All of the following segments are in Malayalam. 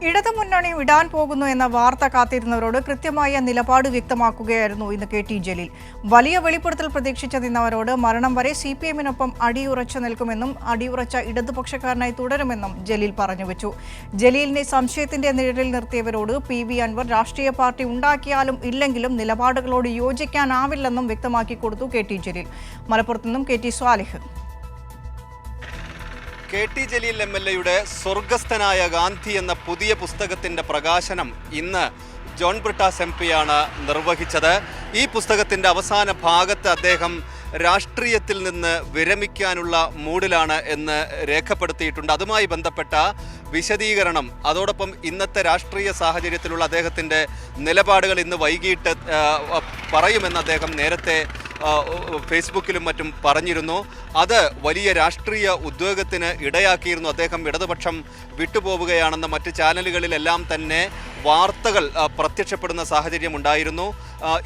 ഇടതുമുന്നണി വിടാൻ പോകുന്നു എന്ന വാർത്ത കാത്തിരുന്നവരോട് കൃത്യമായ നിലപാട് വ്യക്തമാക്കുകയായിരുന്നു ഇന്ന് കെ.ടി. ജലീൽ. വലിയ വെളിപ്പെടുത്തൽ പ്രതീക്ഷിച്ചു നിന്നവരോട് മരണം വരെ CPM-നൊപ്പം അടിയുറച്ചു നിൽക്കുമെന്നും അടിയുറച്ച ഇടതുപക്ഷക്കാരനായി തുടരുമെന്നും ജലീൽ പറഞ്ഞുവെച്ചു. ജലീലിനെ സംശയത്തിന്റെ നിഴലിൽ നിർത്തിയവരോട് PV അൻവർ രാഷ്ട്രീയ പാർട്ടി ഉണ്ടാക്കിയാലും ഇല്ലെങ്കിലും നിലപാടുകളോട് യോജിക്കാനാവില്ലെന്നും വ്യക്തമാക്കി കൊടുത്തു കെ.ടി. ജലീൽ. മലപ്പുറത്തുനിന്നും KT സ്വാലിഹ്. KT ജലീൽ MLA-യുടെ സ്വർഗസ്ഥനായ ഗാന്ധി എന്ന പുതിയ പുസ്തകത്തിൻ്റെ പ്രകാശനം ഇന്ന് ജോൺ ബ്രിട്ടാസ് MP-യാണ് നിർവഹിച്ചത്. ഈ പുസ്തകത്തിൻ്റെ അവസാന ഭാഗത്ത് അദ്ദേഹം രാഷ്ട്രീയത്തിൽ നിന്ന് വിരമിക്കാനുള്ള മൂഡിലാണ് എന്ന് രേഖപ്പെടുത്തിയിട്ടുണ്ട്. അതുമായി ബന്ധപ്പെട്ട വിശദീകരണം, അതോടൊപ്പം ഇന്നത്തെ രാഷ്ട്രീയ സാഹചര്യത്തിലുള്ള അദ്ദേഹത്തിൻ്റെ നിലപാടുകൾ ഇന്ന് വൈകിട്ട് പറയുമെന്ന് അദ്ദേഹം നേരത്തെ ഫേസ്ബുക്കിലും മറ്റും പറഞ്ഞിരുന്നു. അത് വലിയ രാഷ്ട്രീയ ഉദ്വേഗത്തിന് ഇടയാക്കിയിരുന്നു. അദ്ദേഹം ഇടതുപക്ഷം വിട്ടുപോവുകയാണെന്ന മറ്റ് ചാനലുകളിലെല്ലാം തന്നെ വാർത്തകൾ പ്രത്യക്ഷപ്പെടുന്ന സാഹചര്യം ഉണ്ടായിരുന്നു.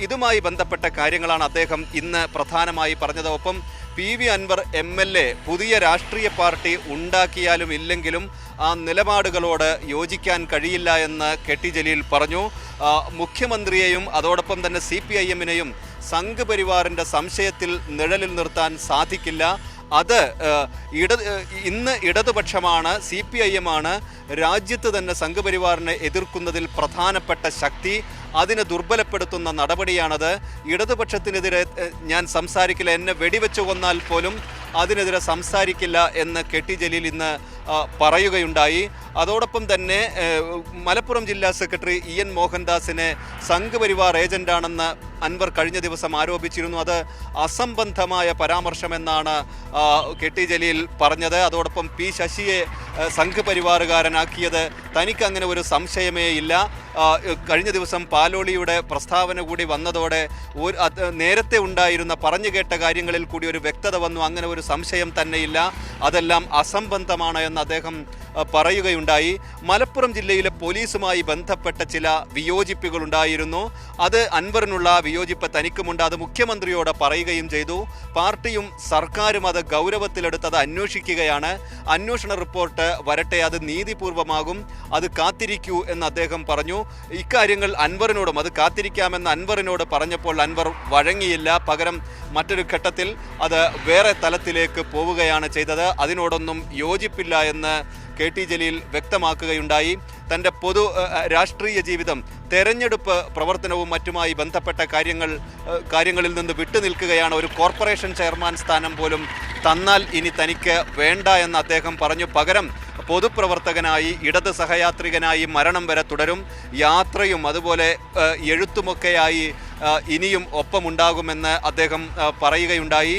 ഇതുമായി ബന്ധപ്പെട്ട കാര്യങ്ങളാണ് അദ്ദേഹം ഇന്ന് പ്രധാനമായി പറഞ്ഞത്. ഒപ്പം PV അൻവർ MLA പുതിയ രാഷ്ട്രീയ പാർട്ടി ഉണ്ടാക്കിയാലും ഇല്ലെങ്കിലും ആ നിലപാടുകളോട് യോജിക്കാൻ കഴിയില്ല എന്ന് KT ജലീൽ പറഞ്ഞു. മുഖ്യമന്ത്രിയെയും അതോടൊപ്പം തന്നെ CPIM-നെയും സംഘപരിവാറിൻ്റെ സംശയത്തിൽ നിഴലിൽ നിർത്താൻ സാധിക്കില്ല. അത് ഇന്ന് ഇടതുപക്ഷമാണ്, CPIM-ആണ് രാജ്യത്ത് തന്നെ സംഘപരിവാറിനെ എതിർക്കുന്നതിൽ പ്രധാനപ്പെട്ട ശക്തി. അതിനെ ദുർബലപ്പെടുത്തുന്ന നടപടിയാണത്. ഇടതുപക്ഷത്തിനെതിരെ ഞാൻ സംസാരിക്കില്ല, എന്നെ വെടിവെച്ച് കൊന്നാൽ പോലും അതിനെതിരെ സംസാരിക്കില്ല എന്ന് KT ജലീൽ ഇന്ന് പറയുകയുണ്ടായി. അതോടൊപ്പം തന്നെ മലപ്പുറം ജില്ലാ സെക്രട്ടറി EN മോഹൻദാസിനെ സംഘപരിവാർ ഏജന്റാണെന്ന് അൻവർ കഴിഞ്ഞ ദിവസം ആരോപിച്ചിരുന്നു. അത് അസംബന്ധമായ പരാമർശമെന്നാണ് KT ജലീൽ പറഞ്ഞത്. അതോടൊപ്പം P ശശിയെ സംഘപരിവാറുകാരനാക്കിയത് തനിക്ക് അങ്ങനെ ഒരു സംശയമേ ഇല്ല. കഴിഞ്ഞ ദിവസം പാലോളിയുടെ പ്രസ്താവന കൂടി വന്നതോടെ നേരത്തെ ഉണ്ടായിരുന്ന പറഞ്ഞു കേട്ട കാര്യങ്ങളിൽ കൂടി ഒരു വ്യക്തത വന്നു. അങ്ങനെ ഒരു സംശയം തന്നെയില്ല, അതെല്ലാം അസംബന്ധമാണ് എന്ന് അദ്ദേഹം പറയുകയുണ്ടായി. മലപ്പുറം ജില്ലയിലെ പോലീസുമായി ബന്ധപ്പെട്ട ചില വിയോജിപ്പുകളുണ്ടായിരുന്നു. അത് അൻവറിനുള്ള വിയോജിപ്പ് തനിക്കുമുണ്ട്. അത് മുഖ്യമന്ത്രിയോട് പറയുകയും ചെയ്തു. പാർട്ടിയും സർക്കാരും അത് ഗൗരവത്തിലെടുത്തത് അന്വേഷിക്കുകയാണ്. അന്വേഷണ റിപ്പോർട്ട് വരട്ടെ, അത് നീതിപൂർവമാകും, അത് കാത്തിരിക്കൂ എന്ന് അദ്ദേഹം പറഞ്ഞു. ഇക്കാര്യങ്ങൾ അൻവറിനോടും അത് കാത്തിരിക്കാമെന്ന് അൻവറിനോട് പറഞ്ഞപ്പോൾ അൻവർ വഴങ്ങിയില്ല. പകരം മറ്റൊരു ഘട്ടത്തിൽ അത് വേറെ തലത്തിലേക്ക് പോവുകയാണ് ചെയ്തത്. അതിനോടൊന്നും യോജിപ്പില്ല എന്ന് KT ജലീൽ വ്യക്തമാക്കുകയുണ്ടായി. തൻ്റെ പൊതു രാഷ്ട്രീയ ജീവിതം, തെരഞ്ഞെടുപ്പ് പ്രവർത്തനവും മറ്റുമായി ബന്ധപ്പെട്ട കാര്യങ്ങളിൽ നിന്ന് വിട്ടുനിൽക്കുകയാണ്. ഒരു കോർപ്പറേഷൻ ചെയർമാൻ സ്ഥാനം പോലും തന്നാൽ ഇനി തനിക്ക് വേണ്ട എന്ന് അദ്ദേഹം പറഞ്ഞു. പകരം പൊതുപ്രവർത്തകനായി, ഇടത് സഹയാത്രികനായി മരണം വരെ തുടരും. യാത്രയും അതുപോലെ എഴുത്തുമൊക്കെയായി ഇനിയും ഒപ്പമുണ്ടാകുമെന്ന് അദ്ദേഹം പറയുകയുണ്ടായി.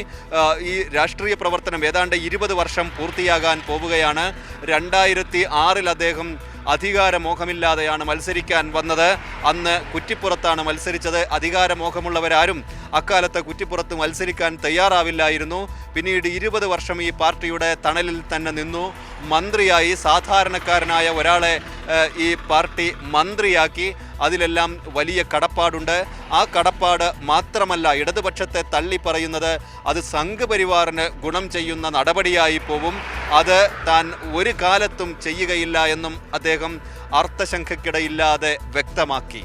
ഈ രാഷ്ട്രീയ പ്രവർത്തനം ഏതാണ്ട് 20 വർഷം പൂർത്തിയാകാൻ പോവുകയാണ്. 2006 അദ്ദേഹം അധികാരമോഹമില്ലാതെയാണ് മത്സരിക്കാൻ വന്നത്. അന്ന് കുറ്റിപ്പുറത്താണ് മത്സരിച്ചത്. അധികാരമോഹമുള്ളവരാരും അക്കാലത്ത് കുറ്റിപ്പുറത്ത് മത്സരിക്കാൻ തയ്യാറാവില്ലായിരുന്നു. പിന്നീട് 20 വർഷം ഈ പാർട്ടിയുടെ തണലിൽ തന്നെ നിന്നു. മന്ത്രിയായി, സാധാരണക്കാരനായ ഒരാളെ ഈ പാർട്ടി മന്ത്രിയാക്കി. അതിലെല്ലാം വലിയ കടപ്പാടുണ്ട്. ആ കടപ്പാട് മാത്രമല്ല, ഇടതുപക്ഷത്തെ തള്ളിപ്പറയുന്നത് അത് സംഘപരിവാറിന് ഗുണം ചെയ്യുന്ന നടപടിയായി പോവും. അത് താൻ ഒരു കാലത്തും ചെയ്യുകയില്ല എന്നും അദ്ദേഹം അർത്ഥശങ്കയ്ക്കിടയില്ലാതെ വ്യക്തമാക്കി.